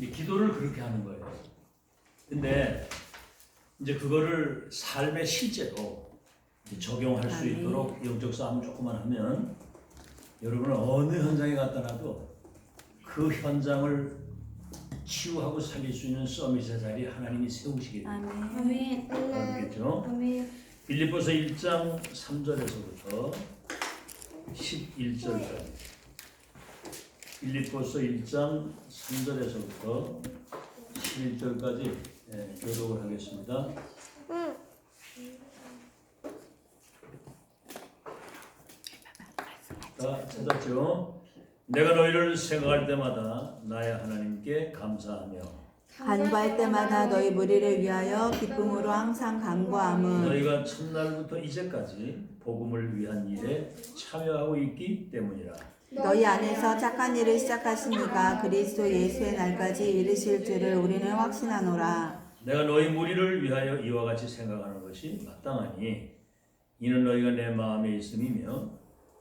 기도를 그렇게 하는 거예요. 근데 이제 그거를 삶의 실제로 적용할 수 있도록 영적 싸움 조금만 하면 여러분은 어느 현장에 갔다 놔도 그 현장을 치유하고 살릴 수 있는 서밋의 자리에 하나님이 세우시게 됩니다. 아멘. 알겠죠? 아멘. 빌립보서 1장 3절에서부터 11절까지 빌립보서 1장 3절에서부터 11절까지 교독을 하겠습니다. 자, 찾았죠? 내가 너희를 생각할 때마다 나의 하나님께 감사하며 간구할 때마다 너희 무리를 위하여 기쁨으로 항상 간구함은 너희가 첫날부터 이제까지 복음을 위한 일에 참여하고 있기 때문이라. 너희 안에서 착한 일을 시작하신 이가 그리스도 예수의 날까지 이르실 줄을 우리는 확신하노라. 내가 너희 무리를 위하여 이와 같이 생각하는 것이 마땅하니 이는 너희가 내 마음에 있음이며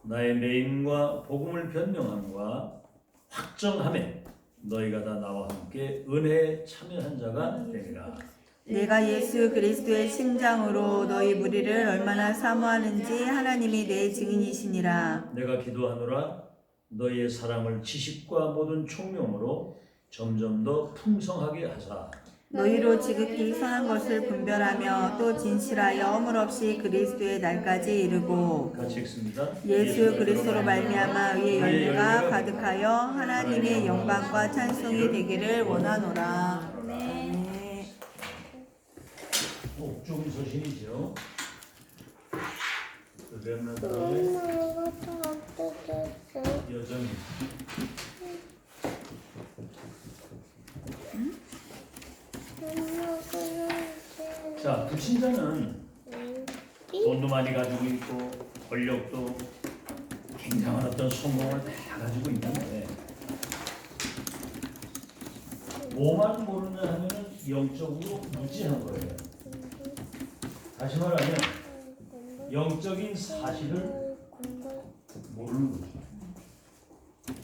나의 매임과 복음을 변명함과 확정함에 너희가 다 나와 함께 은혜에 참여한 자가 되리라. 내가 예수 그리스도의 심장으로 너희 무리를 얼마나 사모하는지 하나님이 내 증인이시니라. 내가 기도하노라 너희의 사랑을 지식과 모든 총명으로 점점 더 풍성하게 하사 너희로 지극히 선한 것을 분별하며 또 진실하여 허물 없이 그리스도의 날까지 이르고 같이 읽습니다. 예수 그리스도로 말미암아 의의 열매가 가득하여 하나님의 영광과 찬송이 되기를 원하노라. 아멘. 옥중 서신이죠. 렘넌트의 여정이. 자, 불신자는 돈도 많이 가지고 있고 권력도 굉장한 어떤 성공을 다 가지고 있는데 뭐만 모르냐 하면은 영적으로 무지한 거예요. 다시 말하면 영적인 사실을 모르는 거죠.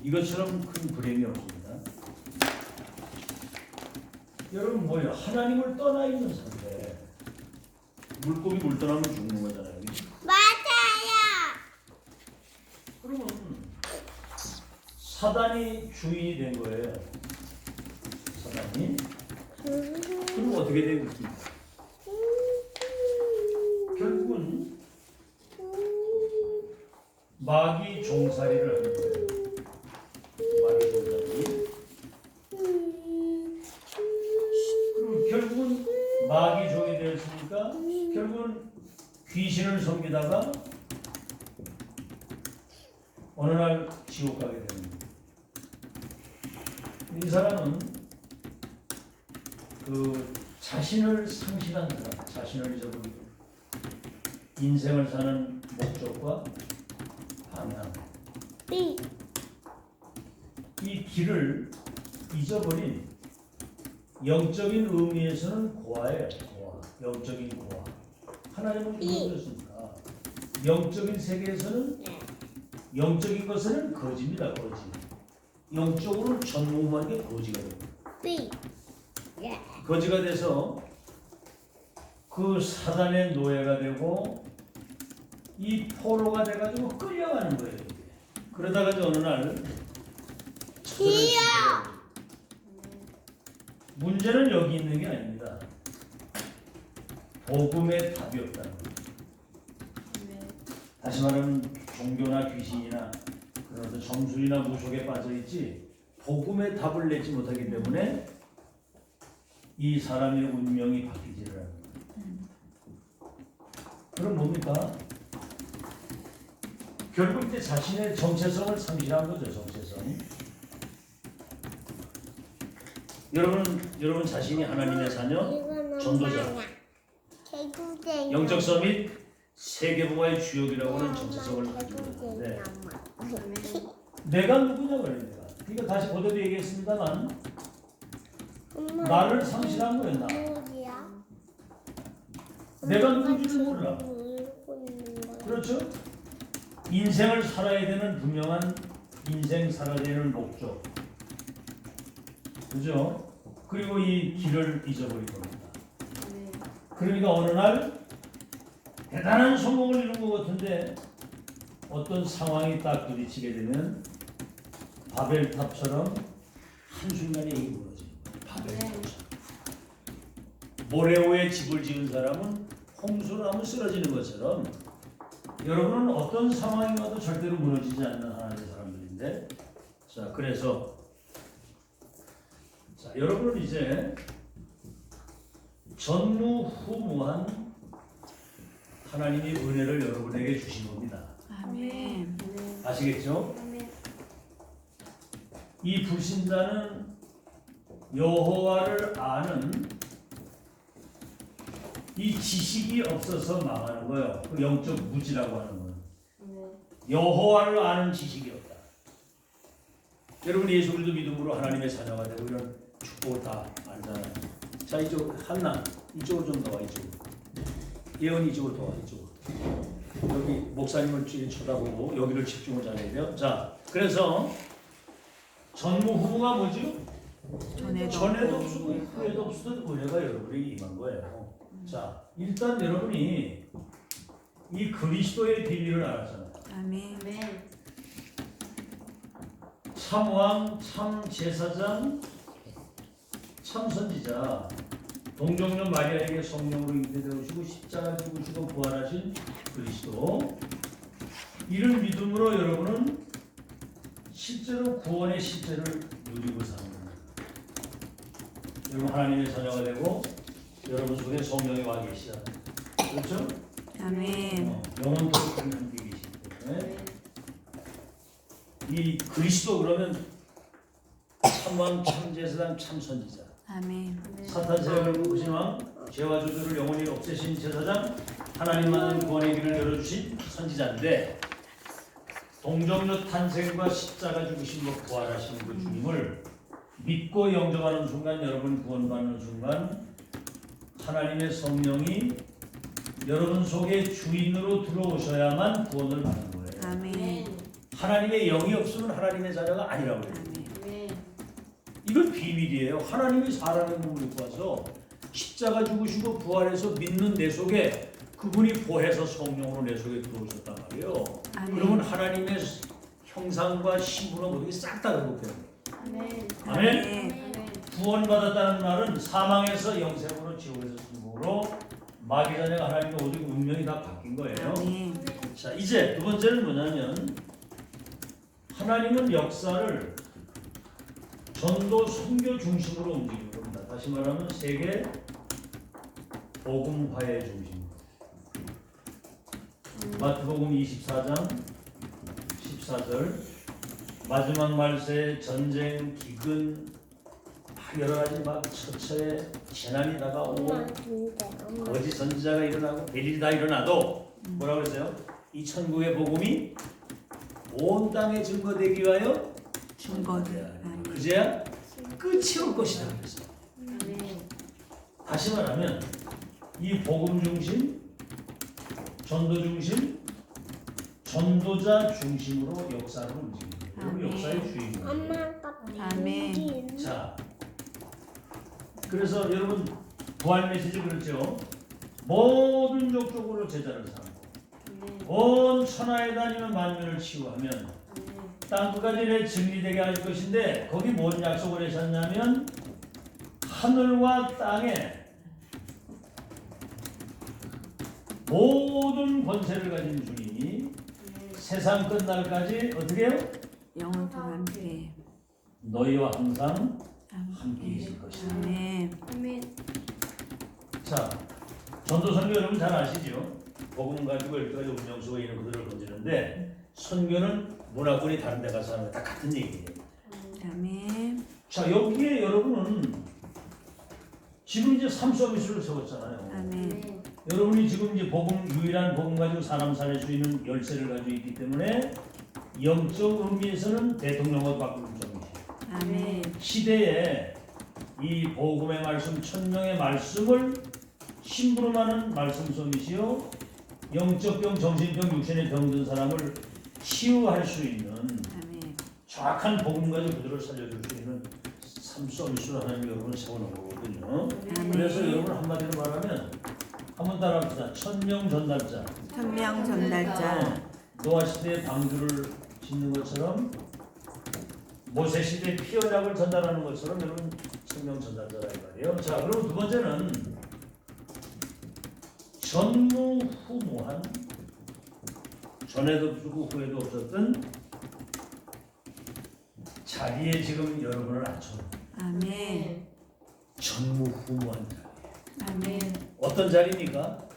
이것처럼 큰 불행이 없습니다. 여러분 뭐예요? 하나님을 떠나 있는 상태. 물고기 물 떠나면 죽는 거잖아요. 맞아요. 그러면 사단이 주인이 된 거예요. 사단이. 그럼 어떻게 되겠습니까? 결국은 마귀 종살이를 하는 거예요. 마귀 종살이. 그럼 결국은 마귀 종이 되었으니까 결국은 귀신을 섬기다가 어느 날 지옥 가게 됩니다. 이 사람은 그 자신을 상실한 사람, 자신을 잊어버리고 인생을 사는 목적과 방향, 이 길을 잊어버린 영적인 의미에서는 고아예요. 고아, 영적인 고아. 하나님은 그러셨으니까 영적인 세계에서는 영적인 것은 거지입니다. 거지. 영적으로 전무후무한 게 거지가 됩니다. 거지가 돼서 그 사단의 노예가 되고 이 포로가 돼가지고 끌려가는 거예요. 이게. 그러다가 이제 어느 날 문제는 여기 있는 게 아닙니다. 복음의 답이 없다는 거예요. 다시 말하면 종교나 귀신이나 그런 어떤 정술이나 무속에 빠져있지 복음의 답을 내지 못하기 때문에 이 사람의 운명이 바뀌지를 않는 거예요. 그럼 뭡니까? 결국 이제 자신의 정체성을 상실한 거죠. 정체성. 여러분 자신이 하나님의 자녀, 전도자, 영적 서밋, 세계보화의 주역이라고 하는 정체성을 가지고 있는데 내가 누구냐 그래요. 그러니까 다시 고대도 얘기했습니다만 나를 상실한 거예요. 나. 내가 누군지를 몰라. 그렇죠? 인생을 살아야 되는 분명한 인생 살아야 되는 목적. 그죠? 그리고 이 길을 잊어버린 겁니다. 아멘. 그러니까 어느 날 대단한 성공을 이룬 것 같은데 어떤 상황이 딱 부딪히게 되면 바벨탑처럼 한순간에 이게 무너지는 거예요. 바벨탑처럼. 모래 위에 집을 지은 사람은 홍수를 하면 쓰러지는 것처럼 여러분은 어떤 상황이 와도 절대로 무너지지 않는 하나님의 사람들인데, 자 그래서 자 여러분은 이제 전무후무한 하나님의 은혜를 여러분에게 주신 겁니다. 아멘. 아시겠죠? 아멘. 이 불신자는 여호와를 아는 이 지식이 없어서 망하는 거예요. 그 영적 무지라고 하는 건 여호와를 아는 지식이 없다. 여러분 예수 그리스도 믿음으로 하나님의 자녀가 되고 이런 축복을 다 알잖아요. 자 이쪽 한나 이쪽으로 좀 더 와. 이쪽으로 예언이 이쪽으로 더 와. 이쪽으로 여기 목사님을 쳐다보고 여기를 집중을 잘해야 돼요. 자 그래서 전무후무가 뭐죠? 전에도 없고 후에도 없었던 은혜가 여러분에게 임한 거예요. 자 일단 여러분이 이 그리스도의 비밀을 알았잖아요. 아멘. 아멘. 참왕, 참제사장, 참선지자, 동정녀 마리아에게 성령으로 잉태되시고 십자가 죽으시고 부활하신 그리스도, 이를 믿음으로 여러분은 실제로 구원의 실제를 누리고 사는 겁니다. 여러분 하나님의 자녀가 되고 여러분 속에 성령이 와 계시잖아요. 그렇죠? 아멘. 영원토록 함께 계시기 때문에 이 그리스도 그러면 참왕, 참제사장, 참선지자, 아멘. 사탄 세력을 묶으신 왕, 죄와 저주를 영원히 없애신 제사장, 하나님만은 구원의 길을 열어주신 선지자인데, 동정녀 탄생과 십자가 죽으신 것 부활하신 그 주님을 믿고 영접하는 순간, 여러분 구원받는 순간 하나님의 성령이 여러분 속에 주인으로 들어오셔야만 구원을 받는 거예요. 아멘. 하나님의 영이 없으면 하나님의 자녀가 아니라고 해요. 아멘. 이건 비밀이에요. 하나님이 사람의 몸을 입고 와서 십자가 죽으시고 부활해서 믿는 내 속에 그분이 보혜서 성령으로 내 속에 들어오셨단 말이에요. 아멘. 그러면 하나님의 형상과 신분은 모두 싹 다 회복돼요. 아멘. 아멘. 아멘. 구원받았다는 말은 사망에서 영생으로 지옥에서 천국으로 마귀 자녀가 하나님의 오직 운명이 다 바뀐 거예요. 아멘. 자 이제 두 번째는 뭐냐면 하나님은 역사를 전도 선교 중심으로 움직이는 겁니다. 다시 말하면 세계 복음화의 중심으로. 마태복음 24장 14절 마지막 말세에 전쟁, 기근, 여러 가지 막 처처에 재난이 다가오고 거짓 선지자가 일어나고 별일이 다 일어나도 뭐라고 그랬어요? 이 천국의 복음이 온 땅에 증거되기 위하여 증거되어야 하니. 그제야 끝이 올 것이다 그랬어. 아멘. 다시 말하면 이 복음 중심, 전도 중심, 전도자 중심으로 역사를 움직입니다. 그리고 아멘. 역사의 주인공이에요. 아멘. 자, 그래서 여러분 부활 메시지 그렇죠? 모든 족속으로 제자를 삼고 온 천하에 다니는 만민을 치유하면 땅 끝까지 내 증리되게 할 것인데, 거기 뭔 약속을 하셨냐면 하늘과 땅에 모든 권세를 가진 주님이 세상 끝날까지 어떻게 해요? 영원토록 함께. 너희와 항상 함께 함께. 있을 것이다. 아멘. 아멘. 자, 전도 선교 여러분 잘 아시죠? 복음 가지고 12가지 운명 속에 있는 그들을 건지는데, 선교는 문화권이 다른 데 가서 하는 거 다 같은 얘기예요. 아멘. 자, 여기에 여러분은 지금 이제 삶 서비스를 세웠잖아요. 아멘. 여러분이 지금 이제 복음, 유일한 복음 가지고 사람 살릴 수 있는 열쇠를 가지고 있기 때문에 영적 의미에서는 대통령과 바꾸는 점이죠. 아멘. 시대에 이 복음의 말씀, 천명의 말씀을 심부름하는 말씀성이시요 영적 병, 정신병, 육신의 병든 사람을 치유할 수 있는 아멘. 정확한 복음 가지고 그들을 살려줄 수 있는 참 서비스로 하나님 여러분을 세워놓은 거거든요. 아멘. 그래서 여러분 한마디로 말하면 한번 따라합시다. 천명 전달자. 천명 전달자. 노아 시대에 방주를 짓는 것처럼 모세 시대에 피 언약을 전달하는 것처럼 여러분 천명 전달자라 이 말이에요. 자, 그리고 두 번째는 전무후무한, 전에도 없고 후에도 없었던 자리에 지금 여러분을 앉혀놓은 아멘. 전무후무한 자리. 아멘. 어떤 자리입니까?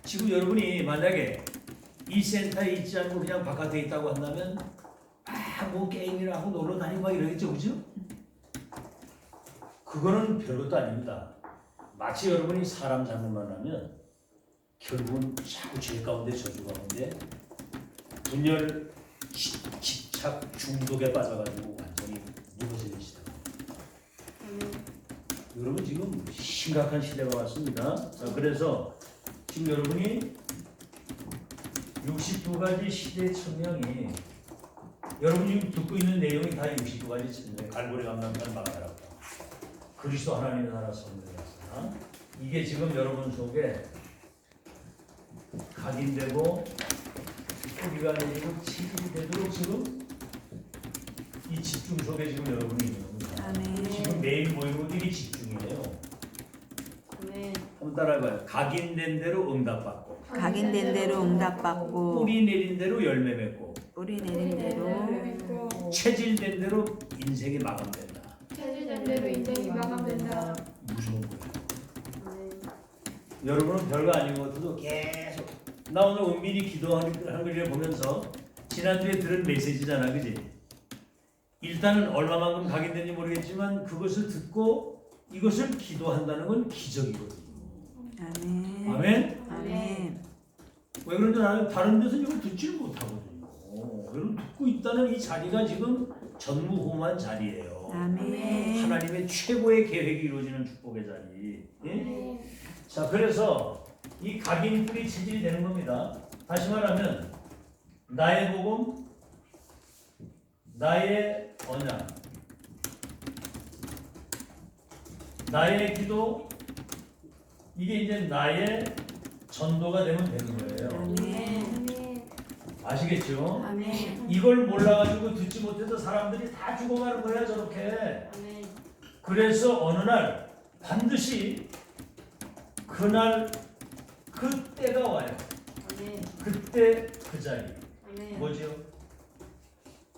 지금 여러분이 만약에 이 센터에 있지 않고 그냥 바깥에 있다고 한다면 뭐 게임이나 하고 놀러 다니고 막 이러겠죠, 그죠? 그거는 별것도 아닙니다. 마치 여러분이 사람 잘못만 하면 결국은 자꾸 죄 가운데 저주 가운데 분열 집착 중독에 빠져가지고 완전히 무너지는 시대. 여러분 지금 심각한 시대가 왔습니다. 자, 그래서 지금 여러분이 62가지 시대 천명이 여러분이 지금 듣고 있는 내용이 다 62가지 천명, 갈보리 감람산 마가라고 그리스도 하나님의 나라 성령이었으나 이게 지금 여러분 속에 각인되고 뿌리가 내리고 체질이 되도록 지금 이 집중 속에 지금 여러분이 있는 겁니다. 아멘. 지금 매일 모이는 것들이 집중이에요. 아멘. 한번 따라해봐요. 각인된 대로 응답받고 각인된 대로 응답받고 뿌리 내린 대로 열매 맺고 뿌리 내린 대로 체질된 대로 인생이 마감된다. 체질된 대로 인생이 마감된다. 무서운 거예요. 아멘. 여러분은 별거 아닌 것 같아도 계속 나 오늘 은밀히 기도하는 걸 보면서 지난주에 들은 메시지잖아, 그지? 일단은 얼마만큼 각인된지 모르겠지만 그것을 듣고 이것을 기도한다는 건 기적이거든요. 아멘. 아멘? 아멘. 왜 그런지 나는 다른 데서 이걸 듣지를 못하거든요. 여러분 듣고 있다는 이 자리가 지금 전무후무한 자리예요. 아멘. 하나님의 최고의 계획이 이루어지는 축복의 자리. 예? 자, 그래서 이 각인 뿌리 체질이 되는 겁니다. 다시 말하면 나의 복음, 나의 언약, 나의 기도, 이게 이제 나의 전도가 되면 되는 거예요. 아멘. 아시겠죠? 아멘. 이걸 몰라가지고 듣지 못해서 사람들이 다 죽어가는 거야, 저렇게. 아멘. 그래서 어느 날 반드시 그날 그때가 와요. 아멘. 그때 그 자리. 아멘. 뭐죠?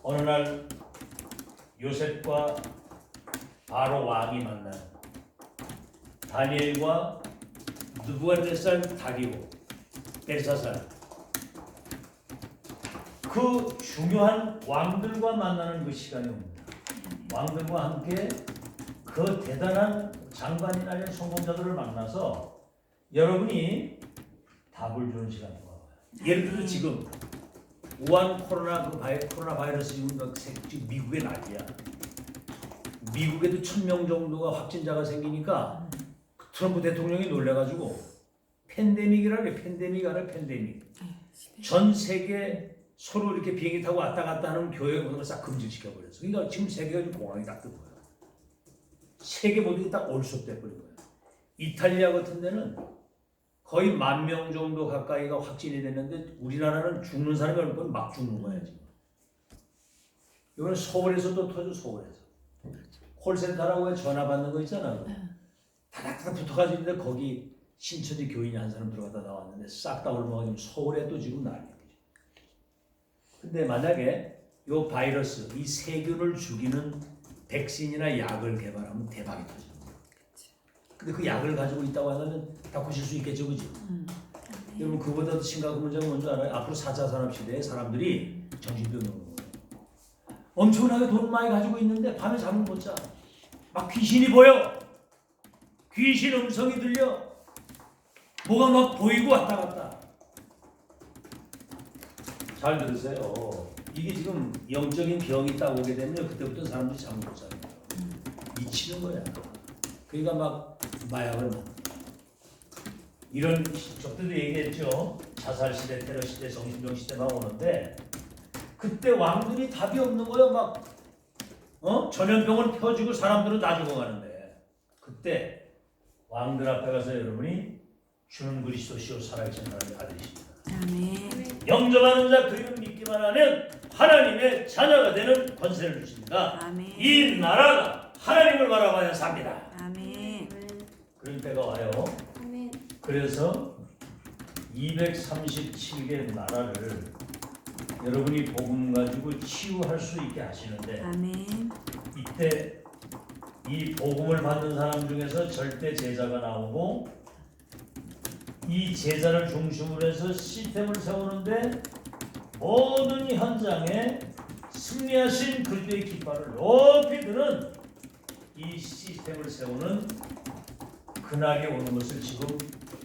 어느 날 요셉과 바로 왕이 만난 다니엘과 느부갓네살 다리오 벨사살 그 중요한 왕들과 만나는 그 시간이 옵니다. 왕들과 함께 그 대단한 장관이나 아닌 성공자들을 만나서 여러분이 답을 주는 시간이 와요. 예를 들어 지금 우한 코로나 바이러스 지금 미국에 난리야. 미국에도 1000명 정도가 확진자가 생기니까 트럼프 대통령이 놀래가지고 팬데믹이라 그래. 팬데믹 알아? 팬데믹. 전 세계 서로 이렇게 비행기 타고 왔다 갔다 하는 교회 모든 걸 싹 금지시켜 버렸어. 그러니까 지금 세계가 지금 공항이 딱 뜬 거야. 세계 모든 게 딱 올속돼 버린 거야. 이탈리아 같은 데는 거의 10,000명 정도 가까이가 확진이 됐는데 우리나라는 죽는 사람이 얼마 막 죽는 거야 지금. 이건 서울에서도 터져. 서울에서 콜센터라고 해 전화 받는 거 있잖아. 다닥다닥 붙어가지고 있는데 거기 신천지 교인이 한 사람 들어갔다 나왔는데 싹 다 올라가지고 서울에도 지금 난리야. 근데 만약에 이 바이러스, 이 세균을 죽이는 백신이나 약을 개발하면 대박이 터져. 근데 그 약을 가지고 있다고 하면 바꾸실 수 있겠죠, 그지? 여러분 그보다도 심각한 문제가 뭔지 알아요? 앞으로 4차 산업시대에 사람들이 정신병이 오는 거예요. 엄청나게 돈 많이 가지고 있는데 밤에 잠을 못 자. 막 귀신이 보여. 귀신 음성이 들려. 뭐가 막 보이고 왔다 갔다. 잘 들으세요. 이게 지금 영적인 병이 딱 오게 되면 그때부터 사람들이 잠을 못 자요. 미치는 거야. 그러니까 막 마약을 먹는 이런 적들도 얘기했죠. 자살 시대, 테러 시대, 정신병 시대가 오는데 그때 왕들이 답이 없는 거예요. 막 전염병은 펴지고 사람들은 다 죽어가는데 그때 왕들 앞에 가서 여러분이 주는 그리스도시요 살아계신 하나님의 아들이십니다. 아멘. 영접하는 자 그 이름 믿기만 하면 하나님의 자녀가 되는 권세를 주십니다. 아멘. 이 나라가 하나님을 바라봐야 삽니다. 아멘. 그런 때가 와요. 아멘. 그래서 237개 나라를 여러분이 복음 가지고 치유할 수 있게 하시는데 아멘. 이때 이 복음을 받는 사람 중에서 절대 제자가 나오고 이 제자를 중심으로 해서 시스템을 세우는데 모든 현장에 승리하신 그리스도의 깃발을 높이 드는 이 시스템을 세우는 그날이 오는 것을 지금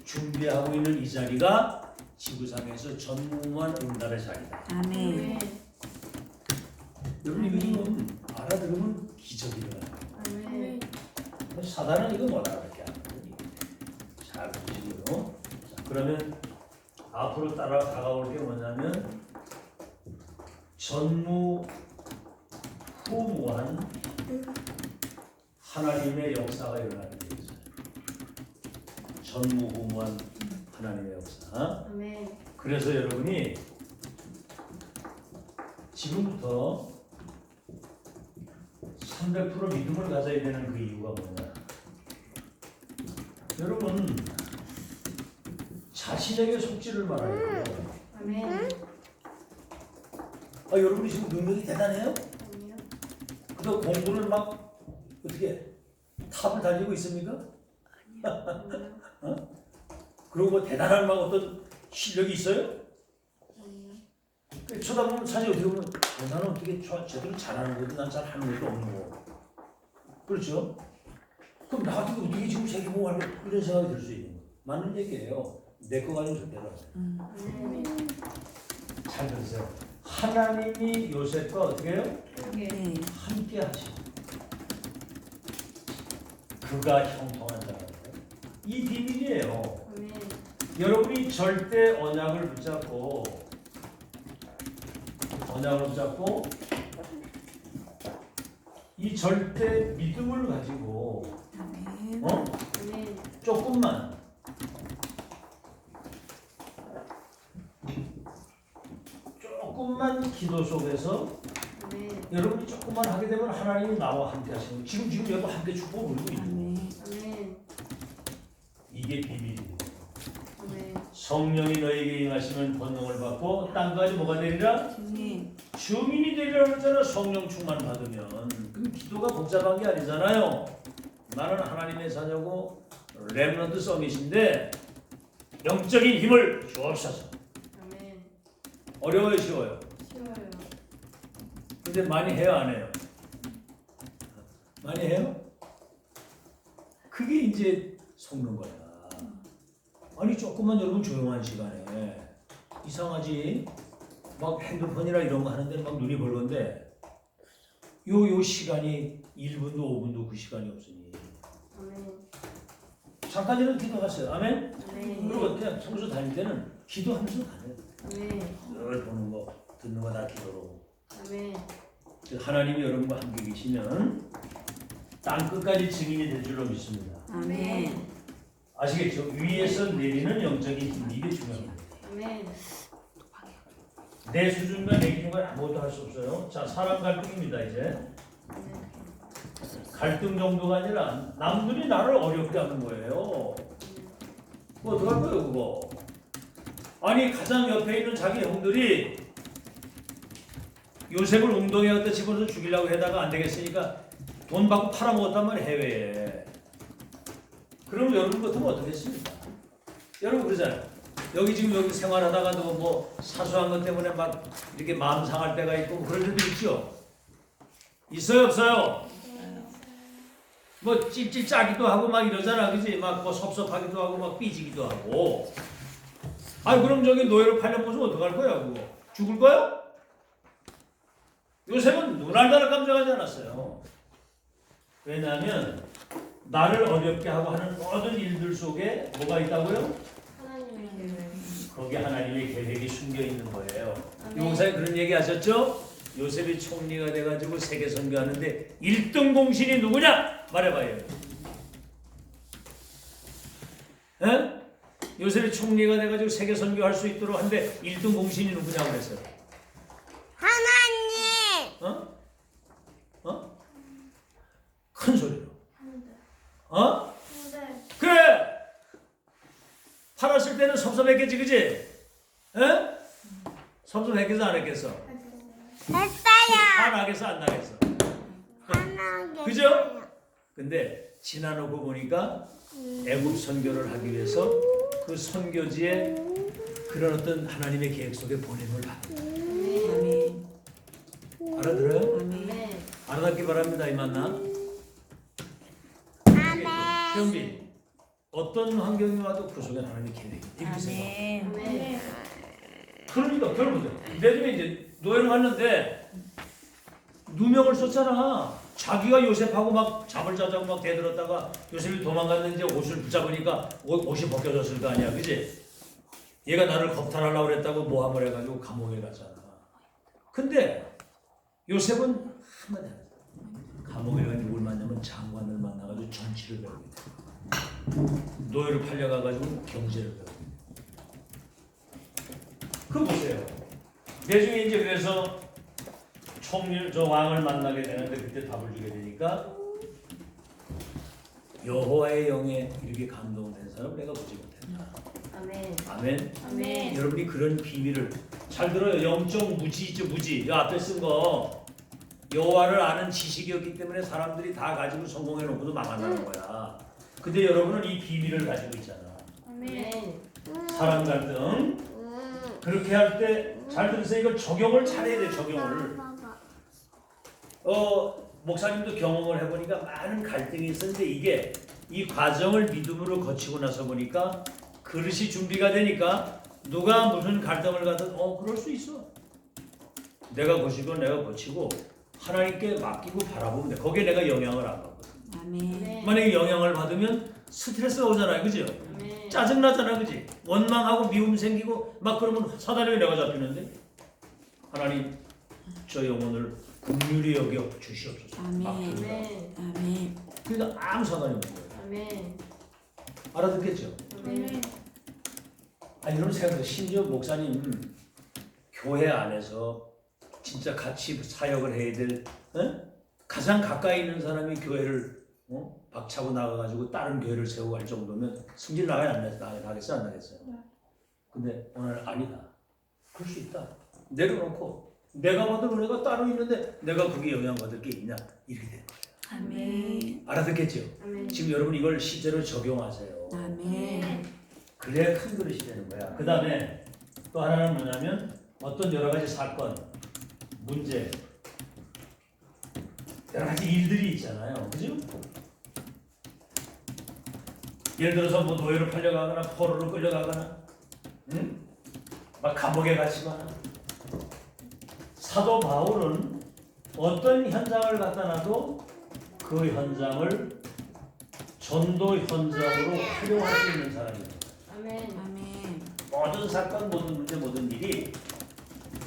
준비하고 있는 이 자리가 지구상에서 전무후무한 응답의 자리다. 아멘. 여러분 이거 지금 알아들으면 기적이 일어나요. 아멘. 사단은 이거 못 알아듣게 하는 거예요. 잘 보시고요. 자, 그러면 앞으로 따라 다가올 게 뭐냐면 전무후무한 하나님의 역사가 일어나게 되겠어요. 전무후무한 하나님의 역사. 아멘. 그래서 여러분이 지금부터 300% 믿음을 가져야 되는 그 이유가 뭐냐? 여러분 자신에게 속지를 말아야 돼요. 아멘. 여러분이 지금 능력이 대단해요? 아니요. 그래서 공부를 막 어떻게 탑을 달리고 있습니까? 아니요. 그리고 뭐 대단한 막 어떤 실력이 있어요? 아니요. 쳐다보면 사실 어떻게 보면 나는 어떻게 제대로 잘하는 것도 난 잘 하는 것도 없는 거. 그렇죠? 그럼 나 같은 게 어떻게 지금 세계보고 알고 이런 생각이 들 수 있는 거. 맞는 얘기예요. 내 거 가지고 절대로 안 돼. 아멘. 잘 들으세요. 하나님이 요셉과 어떻게 해요? 네. 네. 함께 하시고 그가 형통한 자라는 거예요. 이 비밀이에요. 아멘. 여러분이 절대 언약을 붙잡고 이 절대 믿음을 가지고 아멘. 아멘. 조금만 기도 속에서 아멘. 여러분이 조금만 하게 되면 하나님이 나와 함께 하시는 거예요. 지금 여러분 함께 축복을 누리고 있는 거예요. 아멘. 아멘. 이게 비밀이에요. 아멘. 성령이 너에게 임하시면 권능을 받고 땅까지 뭐가 되리라? 주님. 주민이 되리라 그랬잖아. 성령 충만 받으면. 그럼 기도가 복잡한 게 아니잖아요. 나는 하나님의 자녀고 렘넌트 서밋인데 영적인 힘을 주옵소서. 아멘. 어려워요, 쉬워요? 쉬워요. 근데 많이 해요, 안 해요? 많이 해요? 그게 이제 속는 거야. 아니 조금만 여러분 조용한 시간에 이상하지? 막 핸드폰이나 이런 거 하는데 막 눈이 벌건데 요 시간이 1분도 5분도 그 시간이 없으니 아멘. 잠깐이라도 기도하세요. 아멘? 아멘. 그리고 그냥 평소 다닐 때는 기도하면서 다녀요. 아멘. 늘 보는 거 듣는 거 다 기도로. 아멘. 하나님이 여러분과 함께 계시면 땅 끝까지 증인이 될 줄로 믿습니다. 아멘. 아시겠죠? 위에서 내리는 영적인 힘, 이게 중요합니다. 아멘. 내 수준과 내 기준과 아무것도 할 수 없어요. 자, 사람 갈등입니다. 이제 갈등 정도가 아니라 남들이 나를 어렵게 하는 거예요. 그거 어떡할 거예요, 그거? 아니 가장 옆에 있는 자기 형들이 요셉을 웅덩이에 갖다 집어서 죽이려고 하다가 안 되겠으니까 돈 받고 팔아먹었단 말이에요, 해외에. 그럼 여러분 같으면 어떻겠습니까? 여러분 그러잖아요. 여기 지금 여기 생활하다가도 뭐 사소한 것 때문에 막 이렇게 마음 상할 때가 있고 그럴 때도 있죠. 있어요, 없어요? 뭐 찝찝 짜기도 하고 막 이러잖아, 그지? 막 뭐 섭섭하기도 하고 막 삐지기도 하고. 아니 그럼 저기 노예로 팔려보면 어떡할 거야, 그거? 죽을 거야? 요셉은 눈알다락 깜짝하지 않았어요. 왜냐하면 나를 어렵게 하고 하는 모든 일들 속에 뭐가 있다고요? 하나님의 계획. 거기에 하나님의 계획이 숨겨 있는 거예요. 아멘. 용사에 그런 얘기 하셨죠? 요셉이 총리가 돼가지고 세계 선교하는데 1등 공신이 누구냐? 말해봐요. 에? 요셉이 총리가 돼가지고 세계 선교할 수 있도록 한데 1등 공신이 누구냐고 그랬어요. 하나님. 어? 큰 소리로. 어? 네. 그래. 팔았을 때는 섭섭했겠지, 그지? 에? 섭섭했겠어, 안 했겠어? 했어요. 화나겠어, 안 나겠어? 하나님. 그죠? 근데 지나놓고 보니까 애굽 선교를 하기 위해서 그 선교지에 그런 어떤 하나님의 계획 속에 보냄을 받는 아멘. 알아들어요? 아멘. 네. 알아듣기 바랍니다. 이 만나. 아멘. 현빈 어떤 환경이 와도 그 속에 하나님의 계획이 이렇게 생각. 아멘. 네. 그러니까 여러분들 내 집에 이제 노예를 갔는데 누명을 썼잖아. 자기가 요셉하고 막 잡을 자자고 막 대들었다가 요셉이 도망갔는지 옷을 붙잡으니까 옷이 벗겨졌을 거 아니야, 그지? 얘가 나를 겁탈하려고 그랬다고 모함을 해가지고 감옥에 갔잖아. 근데 요셉은 한마디 안 했어. 감옥에 가서 뭘 만나면 장관을 만나가지고 정치를 배우게 돼. 노예를 팔려가가지고 경제를 배우게 돼. 그거 보세요. 나중에 이제 그래서 저 왕을 만나게 되는데 그때 답을 주게 되니까 여호와의 영에 이렇게 감동된 사람 내가 보지 못했다. 아멘. 아멘. 아멘. 여러분이 그런 비밀을 잘 들어요. 영적 무지죠, 무지. 이 앞에 쓴 거 여호와를 아는 지식이었기 때문에 사람들이 다 가지고 성공해 놓고도 망한다는 거야. 근데 여러분은 이 비밀을 가지고 있잖아. 아멘. 사람 갈등 그렇게 할 때 잘 들으세요. 이걸 적용을 잘해야 돼. 적용을. 목사님도 경험을 해보니까 많은 갈등이 있었는데 이게 이 과정을 믿음으로 거치고 나서 보니까 그릇이 준비가 되니까 누가 무슨 갈등을 가든 그럴 수 있어. 내가 거치고 내가 거치고 하나님께 맡기고 바라보면 돼. 거기에 내가 영향을 안 받거든. 아멘. 만약에 영향을 받으면 스트레스가 오잖아요, 그죠? 아멘. 짜증나잖아, 그지? 원망하고 미움 생기고 막 그러면 사단에 내가 잡히는데 하나님 저 영혼을 긍휼히 여겨 주시옵소서. 아멘. 아멘. 아멘. 그러니까 아무 상관이 없는 거예요. 아멘. 알아듣겠죠? 아멘. 여러분 생각해요. 심지어 목사님 교회 안에서 진짜 같이 사역을 해야 될 가장 가까이 있는 사람이 교회를 박차고 나가가지고 다른 교회를 세우고 할 정도면 승질 나겠어 안 나겠어요? 근데 오늘 아니다. 그럴 수 있다. 내려놓고 내가 받은 은혜가 따로 있는데 내가 거기에 영향받을 게 있냐 이렇게 되는 거예요. 아멘. 알아듣겠죠? 아멘. 지금 여러분 이걸 실제로 적용하세요. 아멘. 그래야 큰 그릇이 되는 거야. 그 다음에 또 하나는 뭐냐면 어떤 여러 가지 사건, 문제, 여러 가지 일들이 있잖아요. 그죠? 예를 들어서 뭐 노예로 팔려가거나 포로로 끌려가거나 막 감옥에 갇히거나 사도 바울은 어떤 현장을 갖다 놔도 그 현장을 전도 현장으로 활용할 수 있는 사람입니다. 아멘. 아멘. 모든 사건, 모든 문제, 모든 일이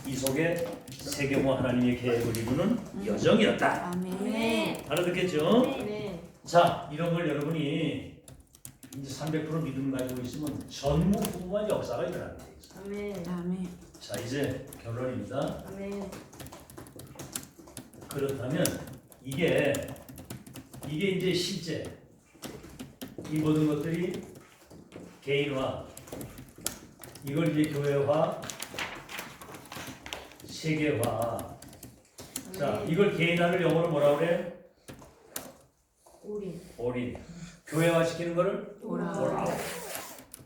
이 속에 세계모 하나님의 계획을 이루는 여정이었다. 아멘. 알아듣겠죠? 네. 자, 이런 걸 여러분이 이제 300% 믿음 가지고 있으면 전무후무한 역사가 일어나게 돼 있어. 아멘. 아멘. 자, 이제 결론입니다. 아멘. 그렇다면 이게 이제 실제 이 모든 것들이 개인화, 이걸 이제 교회화, 세계화. 자, 이걸 개인화를 영어로 뭐라 그래? 올인. 교회화 시키는 거를 올아웃.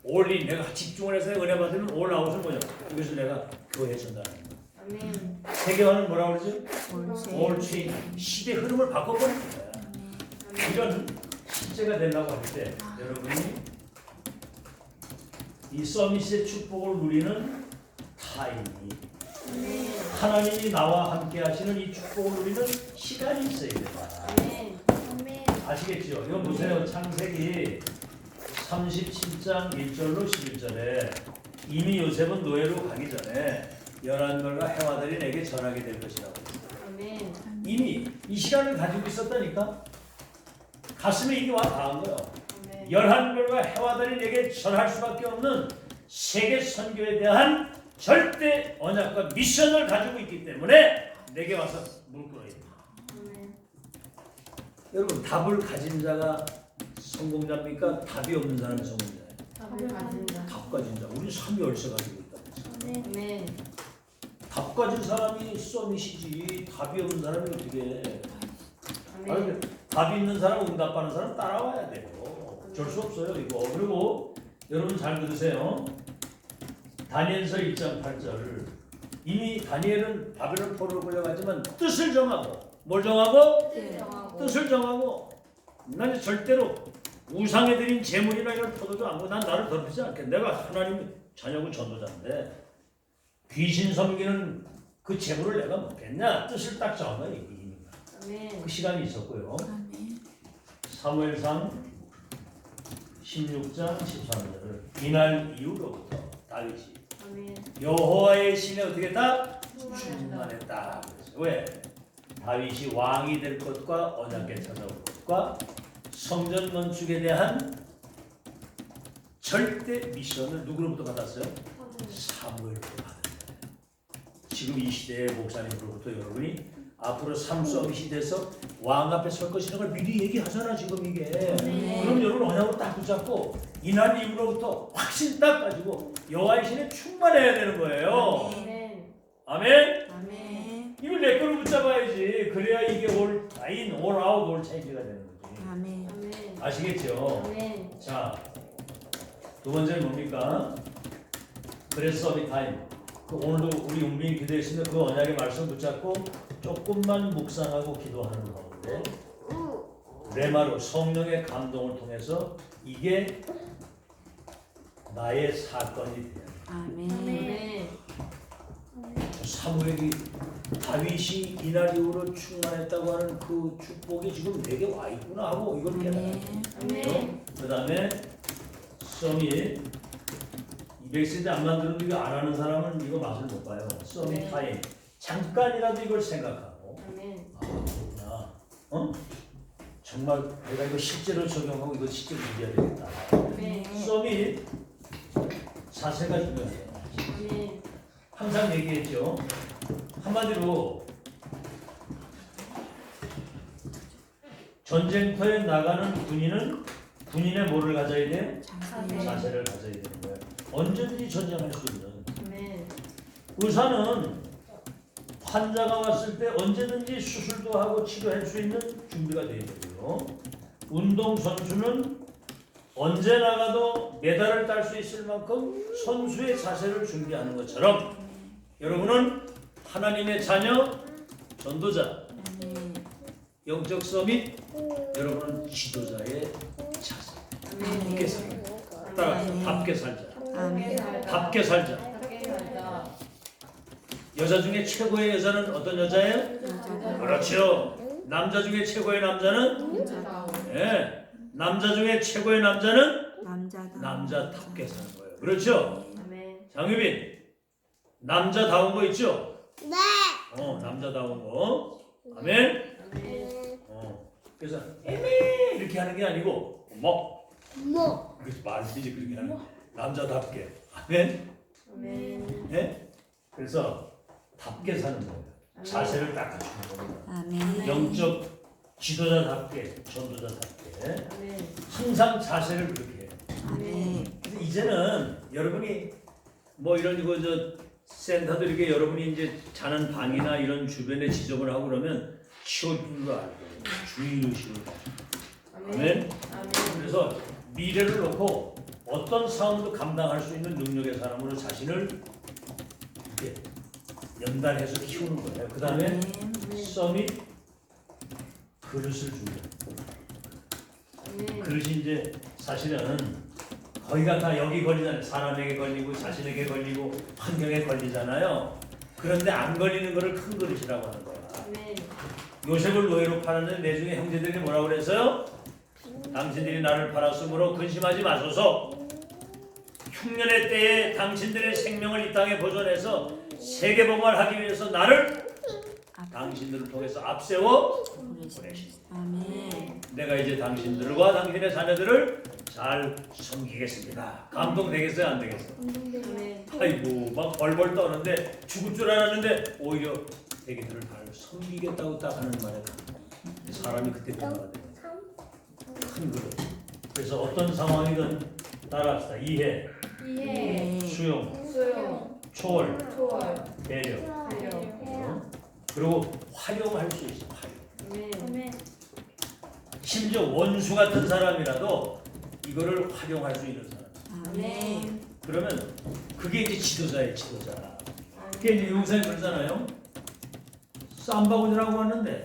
올인. 내가 집중을 해서 은혜 받으면 올아웃은 뭐냐? 이것을 내가 교회에 전달하는 거야. 아멘. 세계화는 뭐라 그러지? 옳지. 올치. 시대 흐름을 바꿔버리는 거야. 이런 실제가 되려고 할 때 여러분이 이 서밋의 축복을 누리는 타임이 하나님이 나와 함께 하시는 이 축복을 누리는 시간이 있어야 된다. 아멘. 아멘. 아시겠죠? 이거 보세요. 창세기 37장 1절로 11절에 이미 요셉은 노예로 가기 전에 열한 걸과 해와들이 내게 전하게 될 것이라고. 이미 이 시간을 가지고 있었다니까. 가슴에 이게 와 닿은 거예요. 아멘. 열한 별과 해와 달이 내게 전할 수밖에 없는 세계 선교에 대한 절대 언약과 미션을 가지고 있기 때문에 내게 와서 무릎 꿇어야 돼. 아멘. 여러분 답을 가진 자가 성공자입니까? 답이 없는 사람이 성공자예요. 답을 가진 자. 답 가진 자. 우리 삶이 열쇠 가지고 있다. 아멘. 답 가진 사람이 썸이시지 답이 없는 사람이 어떻게 해? 아멘. 답이 있는 사람, 응답하는 사람 따라와야 돼요. 어쩔 수 없어요 이거. 그리고 여러분 잘 들으세요. 다니엘서 1장 8절. 이미 다니엘은 바벨론 포로로 끌려갔지만 뜻을 정하고 뭘 정하고? 뜻을 정하고. 뜻을 정하고 나는 절대로 우상에 드린 제물이나 이런 포도주 안 먹고 난 나를 더럽히지 않겠다. 내가 하나님 자녀고 전도자인데 귀신 섬기는 그 제물을 내가 먹겠냐? 뜻을 딱 정하고 얘기입니다. 아멘. 그 시간이 있었고요. 아멘. 사무엘상 16장 13절을 이날 이후로부터 다윗이 아멘. 여호와의 신에 어떻게 했다? 충만했다. 충만했다. 왜? 다윗이 왕이 될 것과 언약궤 찾아올 것과 성전 건축에 대한 절대 미션을 누구로부터 받았어요? 사무엘로부터 받은 거예요. 지금 이 시대의 목사님으로부터 여러분이 앞으로 삼서밋이 돼서 왕 앞에 설 것이라는 걸 미리 얘기하잖아 지금 이게. 네. 그럼 여러분 언약으로 딱 붙잡고 이날 이후로부터 확신 딱 가지고 여호와의 신에 충만해야 되는 거예요. 아멘. 아멘. 아멘. 이걸 내 거로 붙잡아야지. 그래야 이게 올 아인, 올 아웃, 올 체인지가 되는 거지. 아멘. 아멘. 아시겠죠? 아멘. 자, 두 번째는 뭡니까? 그래서 서밋 타임. 오늘도 우리 용빈이 기도했으면 그 언약의 말씀 붙잡고 조금만 묵상하고 기도하는 가운데 레마로 성령의 감동을 통해서 이게 나의 사건이 돼요. 아멘. 아멘. 사무엘이 다윗이 이날 이후로 충만했다고 하는 그 축복이 지금 내게 와 있구나 하고 이걸 깨달아요. 아멘. 그 다음에 썸이 200세대 안 만드는 이거 안 하는 사람은 이거 맛을 못 봐요. 썸이 네. 타임. 잠깐이라도 이걸 생각하고 아멘. 아 그렇구나. 어? 정말 내가 이거 실제로 적용하고 이거 실제로 이겨야 되겠다. 아멘. 썸이 자세가 중요해요. 아멘. 항상 얘기했죠. 한마디로 전쟁터에 나가는 군인은 군인의 뭐를 가져야 돼요? 자세. 자세를 가져야 되는 거예요. 언제든지 전쟁할 수 있는. 아멘. 의사는 환자가 왔을 때 언제든지 수술도 하고 치료할 수 있는 준비가 되어야 되고요. 운동선수는 언제 나가도 메달을 딸 수 있을 만큼 선수의 자세를 준비하는 것처럼 여러분은 하나님의 자녀, 전도자, 영적 서밋, 여러분은 지도자의 자세. 답게 살자. 따라서 답게 살자. 아멘. 답게 살자. 답게 살자. 여자 중에 최고의 여자는 어떤 여자예요? 그렇죠. 남자 중에 최고의 남자는? 네. 남자 중에 최고의 남자는? 남자다. 남자답게 사는 거예요. 그렇죠? 아멘. 장유빈, 남자다운 거 있죠? 네. 남자다운 거. 아멘. 아멘. 그래서 에메 이렇게 하는 게 아니고 뭐 그렇게 말이지 그렇게 하는 거. 남자답게. 아멘. 아멘. 네? 그래서 답게 사는 거예요. 자세를 딱 갖추는 겁니다. 아멘. 영적 지도자답게, 전도자답게 아멘. 항상 자세를 그렇게 해요. 아멘. 그래서 이제는 여러분이 뭐 이런 이거 저 센터도 이렇게 여러분이 이제 자는 방이나 이런 주변에 지적을 하고 그러면 치워줄 줄 알고 주의의식을 가지고. 아멘. 아멘. 그래서 미래를 놓고 어떤 상황도 감당할 수 있는 능력의 사람으로 자신을 이렇게 연단해서 키우는 거예요. 그 다음에 썸이 그릇을 준비해요. 아멘. 그릇이 이제 사실은 거기가 다 여기 걸리잖아요. 사람에게 걸리고 자신에게 걸리고 환경에 걸리잖아요. 그런데 안 걸리는 거를 큰 그릇이라고 하는 거야. 아멘. 요셉을 노예로 팔았는데 내중에 형제들이 뭐라고 그랬어요? 당신들이 나를 팔았으므로 근심하지 마소서. 흉년의 때에 당신들의 생명을 이 땅에 보존해서 세계복음을 하기 위해서 나를 당신들을 통해서 앞세워 보내시고 아멘. 내가 이제 당신들과 당신의 자녀들을 잘 섬기겠습니다. 감동되겠어요? 안 되겠어요? 아멘. 아이고 막 벌벌 떠는데 죽을 줄 알았는데 오히려 자기들을 잘 섬기겠다고 딱 하는 말에 사람이 그때 변화가 돼요. 큰 그릇. 그래서 어떤 상황이든 따라합시다. 이해, 이해, 수용, 수용, 초월, 초월, 배려. 배려. 그리고 활용할 수 있어. 활용. 아멘. 아멘. 심지어 원수 같은 사람이라도 이거를 활용할 수 있는 사람. 아멘. 그러면 그게 이제 지도자예요. 지도자. 그게 이제 용사님 그러잖아요. 쌈바구니라고 하는데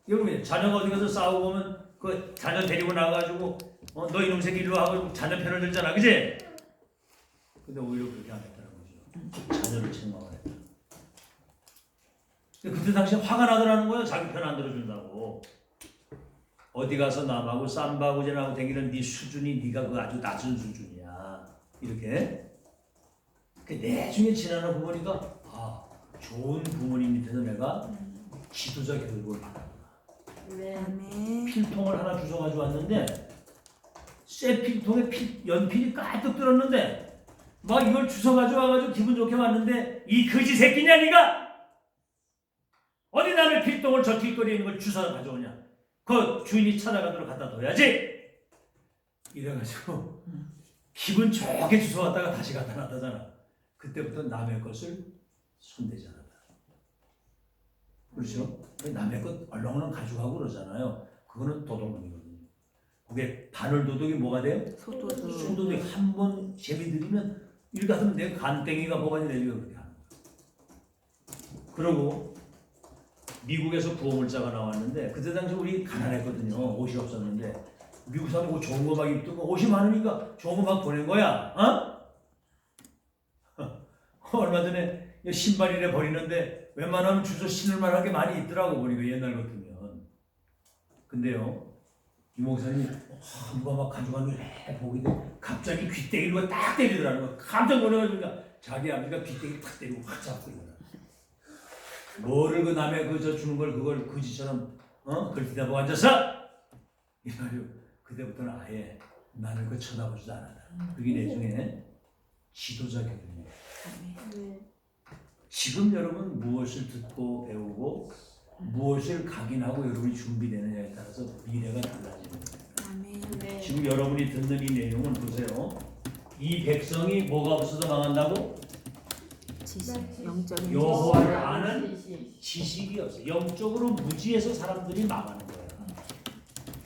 여러분 자녀가 어디 가서 싸우고 오면 그 자녀 데리고 나가가지고 너 이놈 새끼 일로 하고 자녀 편을 들잖아, 그지? 근데 오히려 그렇게 안 했다는 거죠. 자녀를 책망을 했다. 근데 그때 당시에 화가 나더라는 거예요. 자기 편 안 들어준다고. 어디 가서 남하고 쌈바구니하고 댕기는 네 수준이 네가 그 아주 낮은 수준이야. 이렇게. 그 나중에 지나는 부모니까 아 좋은 부모님 밑에서 내가 지도자 교육을 받았구나. 아멘. 아멘. 필통을 하나 주워가지고 왔는데 쇠 필통에 연필이 가득 들었는데 막 이걸 주워가지고 와가지고 기분 좋게 왔는데 이 거지 새끼냐 니가? 어디 남의 필통을 저 길거리에 있는 걸 주워 가져오냐? 그 주인이 찾아가도록 갖다 둬야지. 이래가지고 기분 좋게 주워왔다가 다시 갖다 놨다잖아. 그때부터 남의 것을 손대지 않았다. 그렇죠? 남의 것 얼렁얼렁 가져가고 그러잖아요. 그거는 도둑놈이거든요. 그게 바늘도둑이 뭐가 돼요? 소도둑. 소도둑이 한 번 재미 들이면 일 같으면 내 간땡이가 뭐가 되니까 그렇게 하는 거예요. 그리고 미국에서 구호물자가 나왔는데 그때 당시 우리 가난했거든요. 옷이 없었는데 미국 사람이 옷 좋은 거 막 입고 옷이 많으니까 좋은 거 막 보낸 거야. 얼마 전에 신발이래 버리는데 웬만하면 주소 신을 만한 게 많이 있더라고 보니까 옛날 같으면. 근데요 이 목사님이 누가 막 가져가는 걸 보게 돼 갑자기 귀때기로 딱 때리더라는 거야. 깜짝 놀라가지고 자기 아버지가 귀때기 탁 때리고 확 잡고 있더라. 뭐를 그 남의 그 저 주는 걸 그걸 그지처럼 그걸 뒤다보고 앉았어? 이래가지고 그때부터는 아예 나를 그 쳐다보지도 않았다. 그게 내중에 지도자 교육입니다. 아멘. 지금 여러분 무엇을 듣고 배우고 무엇을 각인하고 여러분이 준비되느냐에 따라서 미래가 달라지는 거예요. 아멘. 아멘. 지금 여러분이 듣는 이 내용은 보세요. 이 백성이 뭐가 없어서 망한다고? 지식. 영적인 여호와를 아는 지식. 지식이 없어. 영적으로 무지해서 사람들이 망하는 거예요.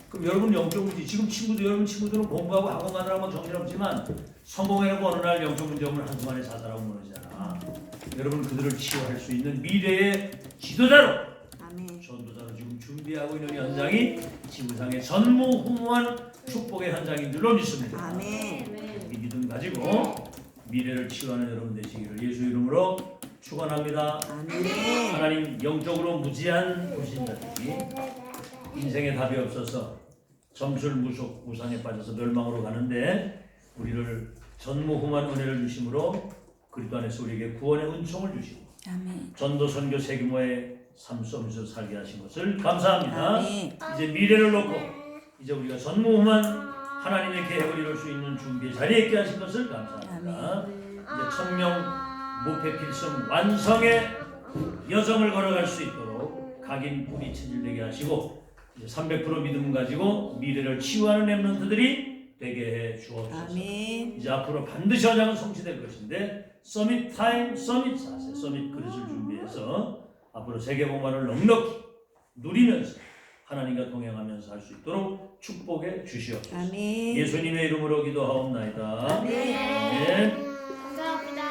그럼 여러분 영적 무지. 지금 여러분 친구들은 공부하고 학원 가느라 막 정신없지만 성공해놓고 어느 날 영적 문제 오면 한순간에 자살하고 무너지잖아. 여러분 그들을 치유할 수 있는 미래의 지도자로 아멘. 전도자로 지금 준비하고 있는 현장이 지구상의 전무후무한 축복의 현장인 줄로 믿습니다. 아멘. 아멘. 이 믿음 가지고 미래를 치유하는 여러분 되시기를 예수 이름으로 축원합니다. 아멘. 하나님 영적으로 무지한 불신자들이 인생에 답이 없어서 점술무속 우상에 빠져서 멸망으로 가는데 우리를 전무후무한 은혜를 주심으로 그리스도 안에서 우리에게 구원의 은총을 주시고 아멘. 전도 선교 세기모의 삶 속에서 살게 하신 것을 감사합니다. 아멘. 이제 미래를 놓고 이제 우리가 전무후무한 하나님의 계획을 이룰 수 있는 준비의 자리에 있게 하신 것을 감사합니다. 이제 청명 목표 필승 완성의 여정을 걸어갈 수 있도록 각인 뿌리 체질되게 하시고 이제 300% 믿음 가지고 미래를 치유하는 렘넌트들이 되게 해 주옵소서. 아멘. 이제 앞으로 반드시 언약은 성취될 것인데 서밋 타임, 서밋 사세, 서밋 그릇을 준비해서 앞으로 세계복만을 넉넉히 누리면서 하나님과 동행하면서 할 수 있도록 축복해 주시옵소서. 아멘. 예수님의 이름으로 기도하옵나이다. 아멘. 아멘. 감사합니다.